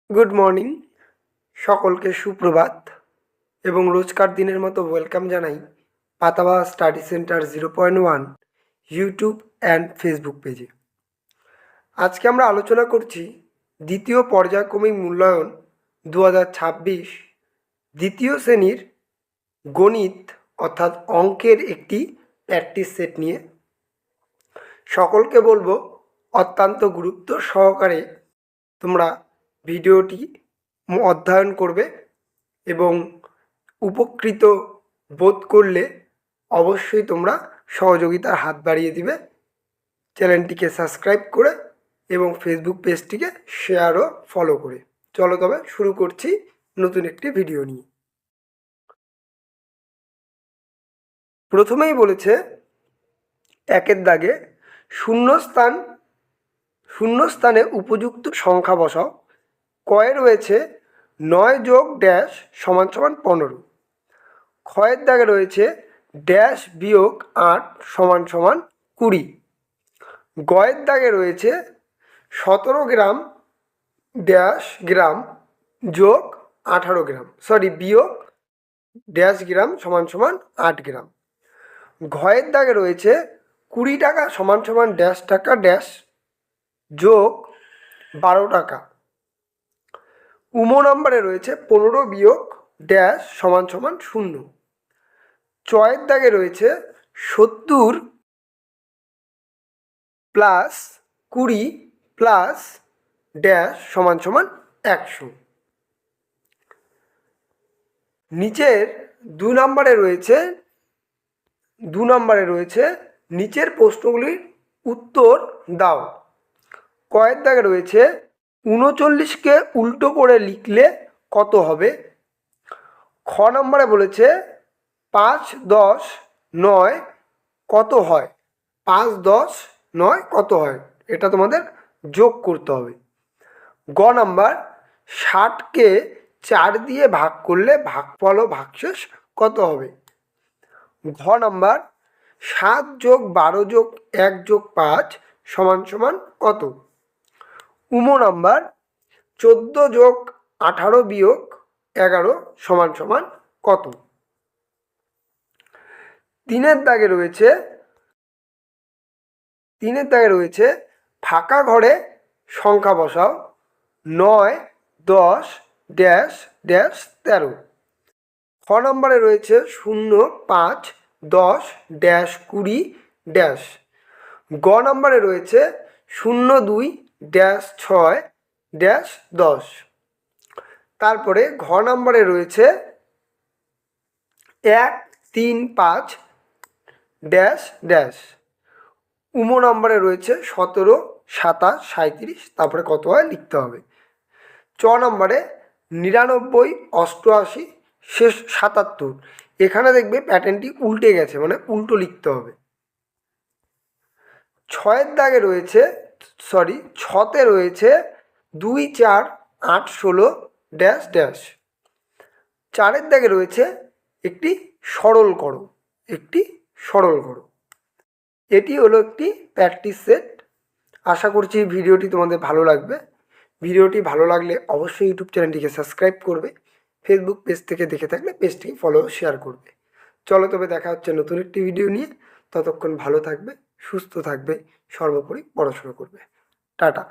Good morning, সকলকে সুপ্রভাত এবং রোজকার দিনের মতো ওয়েলকাম জানাই Patabahar study centre 0.1 YouTube and Facebook পেজে। আজকে আমরা আলোচনা করছি দ্বিতীয় পর্যায়ক্রমিক মূল্যায়ন 2026 দ্বিতীয় শ্রেণীর গণিত অর্থাৎ অঙ্কের একটি প্র্যাকটিস সেট নিয়ে। সকলকে বলবো অত্যন্ত গুরুত্ব সহকারে তোমরা ভিডিওটি অধ্যয়ন করবে এবং উপকৃত বোধ করলে অবশ্যই তোমরা সহযোগিতার হাত বাড়িয়ে দিবে, চ্যানেলটিকে সাবস্ক্রাইব করে এবং ফেসবুক পেজটিকে শেয়ার ও ফলো করে। চলো তবে শুরু করছি নতুন একটি ভিডিও নিয়ে। প্রথমেই বলেছে একের দাগে শূন্যস্থানে উপযুক্ত সংখ্যা বসাও। কয়ে রয়েছে 9 যোগ ড্যাশ সমান সমান 15। ক্ষয়ের দাগে রয়েছে ড্যাশ বিয়োগ 8 সমান সমান 20। গয়ের দাগে রয়েছে 17 গ্রাম ড্যাশ গ্রাম যোগ 18 গ্রাম বিয়োগ ড্যাশ গ্রাম সমান সমান 8 গ্রাম। ঘয়ের দাগে রয়েছে 20 টাকা সমান সমান ড্যাশ টাকা ড্যাশ যোগ 12 টাকা। উমো নম্বরে রয়েছে 15 বিয়োগ ড্যাশ সমান সমান 0। চয়ের দাগে রয়েছে 70 প্লাস 20 প্লাস ড্যাশ সমান সমান 100। নিচের 2 নম্বরে রয়েছে নিচের প্রশ্নগুলির উত্তর দাও। কয়ের দাগে রয়েছে 39কে উল্টো করে লিখলে কত হবে। খ নম্বরে বলেছে 5, 10, 9 কত হয়। 5, 10, 9 কত হয়, এটা তোমাদের যোগ করতে হবে। গ নাম্বার 60কে 4 দিয়ে ভাগ করলে ভাগফল ও ভাগশেষ কত হবে। ঘ নাম্বার 7 যোগ 12 যোগ 1 যোগ 5 সমান সমান কত। উমো নাম্বার 14 যোগ 18 বিয়োগ 11 সমান সমান কত। তিনের দাগে রয়েছে ফাঁকা ঘরে সংখ্যা বসাও। 9, 10 ড্যাশ ড্যাশ 13। খ নম্বরে রয়েছে 0, 5, 10 ড্যাশ 20 ড্যাশ। গ নম্বরে রয়েছে 0, 2 ড্যাশ 6 ড্যাশ 10। তারপরে ঘ নম্বরে রয়েছে 1, 3, 5 ড্যাশ ড্যাশ। উমো নম্বরে রয়েছে 17, 27, 37, তারপরে কত হয় লিখতে হবে। চ নম্বরে 99, 88 শেষ 77। এখানে দেখবে প্যাটার্নটি উল্টে গেছে, মানে উল্টো লিখতে হবে। ছতে রয়েছে 2, 4, 8, 16 ড্যাশ ড্যাশ। 4-এর দাগে রয়েছে একটি সরল করো। এটি হলো একটি প্র্যাকটিস সেট। আশা করছি ভিডিওটি তোমাদের ভালো লাগবে। ভিডিওটি ভালো লাগলে অবশ্যই ইউটিউব চ্যানেলটিকে সাবস্ক্রাইব করবে। ফেসবুক পেজ থেকে দেখে থাকলে পেজটিকে ফলো শেয়ার করবে। চলো তবে দেখা হচ্ছে নতুন একটি ভিডিও নিয়ে। ততক্ষণ ভালো থাকবে, সুস্থ থাকবে, সর্বোপরি পড়াশোনা করবে। টাটা।